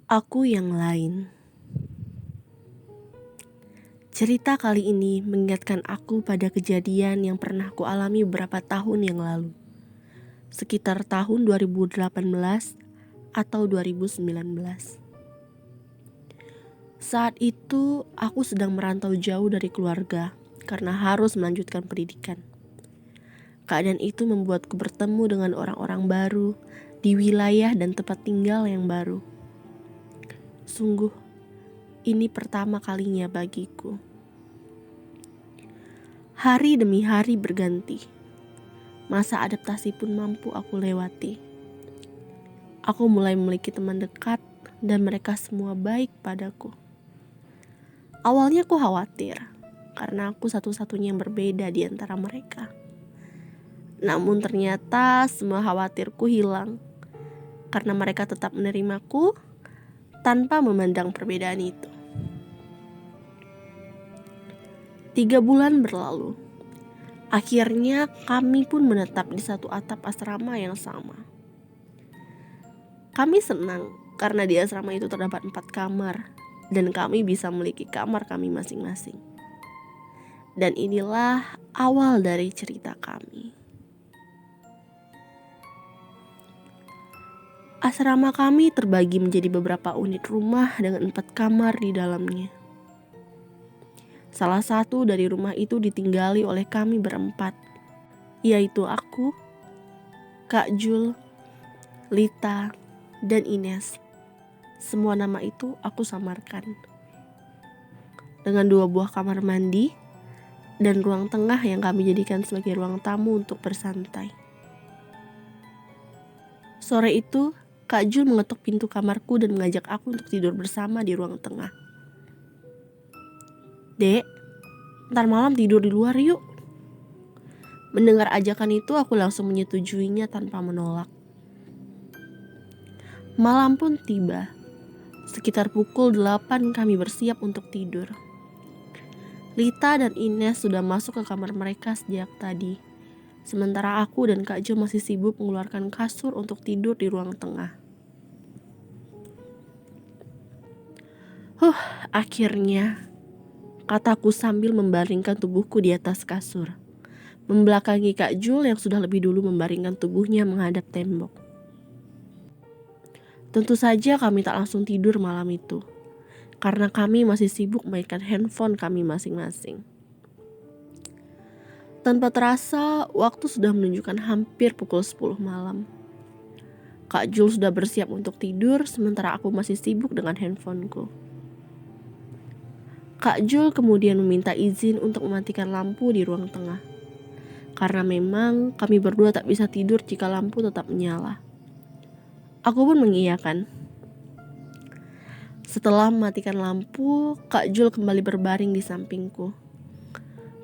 Aku yang lain. Cerita kali ini mengingatkan aku pada kejadian yang pernah ku alami beberapa tahun yang lalu. Sekitar tahun 2018 atau 2019. Saat itu aku sedang merantau jauh dari keluarga karena harus melanjutkan pendidikan. Keadaan itu membuatku bertemu dengan orang-orang baru di wilayah dan tempat tinggal yang baru. Sungguh, ini pertama kalinya bagiku. Hari demi hari berganti. Masa adaptasi pun mampu aku lewati. Aku mulai memiliki teman dekat dan mereka semua baik padaku. Awalnya aku khawatir karena aku satu-satunya yang berbeda di antara mereka. Namun ternyata semua khawatirku hilang karena mereka tetap menerimaku tanpa memandang perbedaan itu. 3 bulan berlalu. Akhirnya kami pun menetap di satu atap asrama yang sama. Kami senang karena di asrama itu terdapat 4 kamar dan kami bisa memiliki kamar kami masing-masing. Dan inilah awal dari cerita kami. Asrama kami terbagi menjadi beberapa unit rumah dengan 4 kamar di dalamnya. Salah satu dari rumah itu ditinggali oleh kami berempat, yaitu aku, Kak Jul, Lita, dan Ines. Semua nama itu aku samarkan. Dengan 2 buah kamar mandi dan ruang tengah yang kami jadikan sebagai ruang tamu untuk bersantai. Sore itu, Kak Jul mengetuk pintu kamarku dan mengajak aku untuk tidur bersama di ruang tengah. "Dek, ntar malam tidur di luar yuk." Mendengar ajakan itu, aku langsung menyetujuinya tanpa menolak. Malam pun tiba. Sekitar pukul 8 kami bersiap untuk tidur. Lita dan Ines sudah masuk ke kamar mereka sejak tadi. Sementara aku dan Kak Jo masih sibuk mengeluarkan kasur untuk tidur di ruang tengah. Akhirnya, kataku sambil membaringkan tubuhku di atas kasur. Membelakangi Kak Jul yang sudah lebih dulu membaringkan tubuhnya menghadap tembok. Tentu saja kami tak langsung tidur malam itu, karena kami masih sibuk memainkan handphone kami masing-masing. Tanpa terasa, waktu sudah menunjukkan hampir pukul 10 malam. Kak Jul sudah bersiap untuk tidur, sementara aku masih sibuk dengan handphoneku. Kak Jul kemudian meminta izin untuk mematikan lampu di ruang tengah. Karena memang kami berdua tak bisa tidur jika lampu tetap menyala. Aku pun mengiyakan. Setelah mematikan lampu, Kak Jul kembali berbaring di sampingku.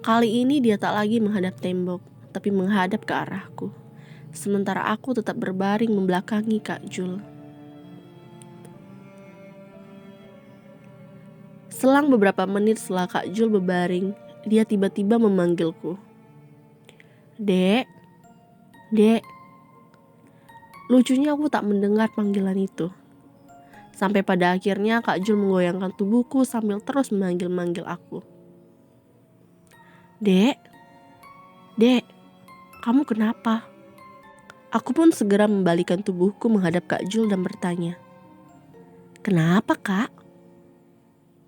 Kali ini dia tak lagi menghadap tembok, tapi menghadap ke arahku. Sementara aku tetap berbaring membelakangi Kak Jul. Selang beberapa menit setelah Kak Jul berbaring, dia tiba-tiba memanggilku. Dek. Lucunya aku tak mendengar panggilan itu. Sampai pada akhirnya Kak Jul menggoyangkan tubuhku sambil terus memanggil-manggil aku. Dek, kamu kenapa? Aku pun segera membalikkan tubuhku menghadap Kak Jul dan bertanya. Kenapa, Kak?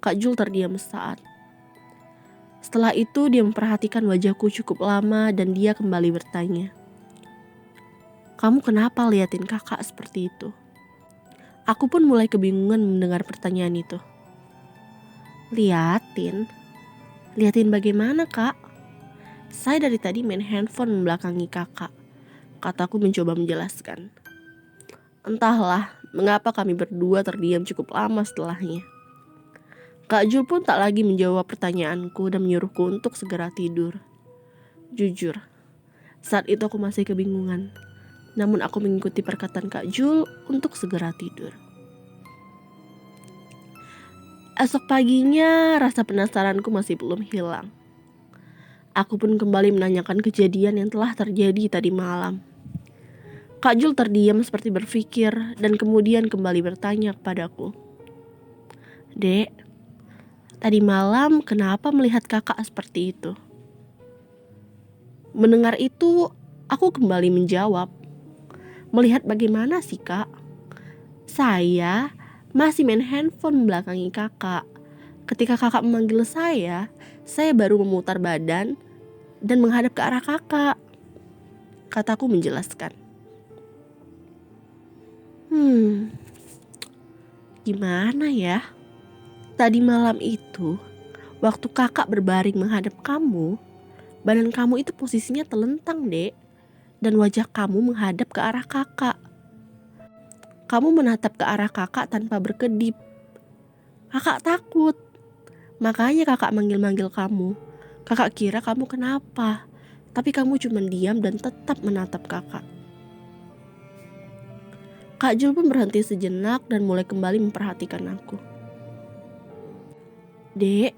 Kak Jul terdiam sesaat. Setelah itu dia memperhatikan wajahku cukup lama dan dia kembali bertanya. Kamu kenapa liatin kakak seperti itu? Aku pun mulai kebingungan mendengar pertanyaan itu. Liatin bagaimana, Kak? Saya dari tadi main handphone membelakangi kakak, kataku mencoba menjelaskan. Entahlah mengapa kami berdua terdiam cukup lama setelahnya. Kak Jul pun tak lagi menjawab pertanyaanku dan menyuruhku untuk segera tidur. Jujur, saat itu aku masih kebingungan. Namun aku mengikuti perkataan Kak Jul untuk segera tidur. Esok paginya rasa penasaranku masih belum hilang. Aku pun kembali menanyakan kejadian yang telah terjadi tadi malam. Kak Jul terdiam seperti berpikir dan kemudian kembali bertanya kepadaku. Dek, tadi malam kenapa melihat kakak seperti itu? Mendengar itu, aku kembali menjawab. Melihat bagaimana sih, Kak? Saya masih main handphone membelakangi kakak. Ketika kakak memanggil saya baru memutar badan dan menghadap ke arah kakak. Kataku menjelaskan. Gimana ya? Tadi malam itu, waktu kakak berbaring menghadap kamu, badan kamu itu posisinya telentang, Dek. Dan wajah kamu menghadap ke arah kakak. Kamu menatap ke arah kakak tanpa berkedip. Kakak takut. Makanya kakak manggil-manggil kamu. Kakak kira kamu kenapa. Tapi kamu cuma diam dan tetap menatap kakak. Kak Jul pun berhenti sejenak dan mulai kembali memperhatikan aku. Dek,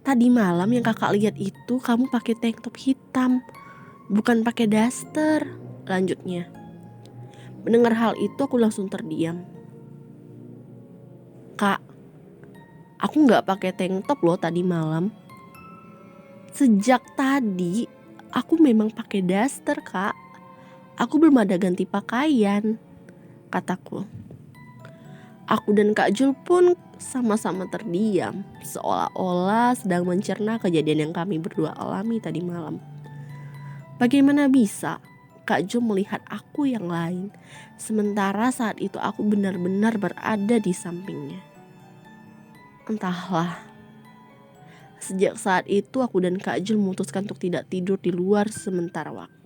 tadi malam yang kakak lihat itu kamu pakai tank top hitam, bukan pakai daster, lanjutnya. Mendengar hal itu aku langsung terdiam. Kak, aku gak pakai tank top loh tadi malam. Sejak tadi aku memang pakai daster, Kak. Aku belum ada ganti pakaian, kataku. Aku dan Kak Jul pun sama-sama terdiam, seolah-olah sedang mencerna kejadian yang kami berdua alami tadi malam. Bagaimana bisa Kak Jul melihat aku yang lain, sementara saat itu aku benar-benar berada di sampingnya. Entahlah, sejak saat itu aku dan Kak Jul memutuskan untuk tidak tidur di luar sementara waktu.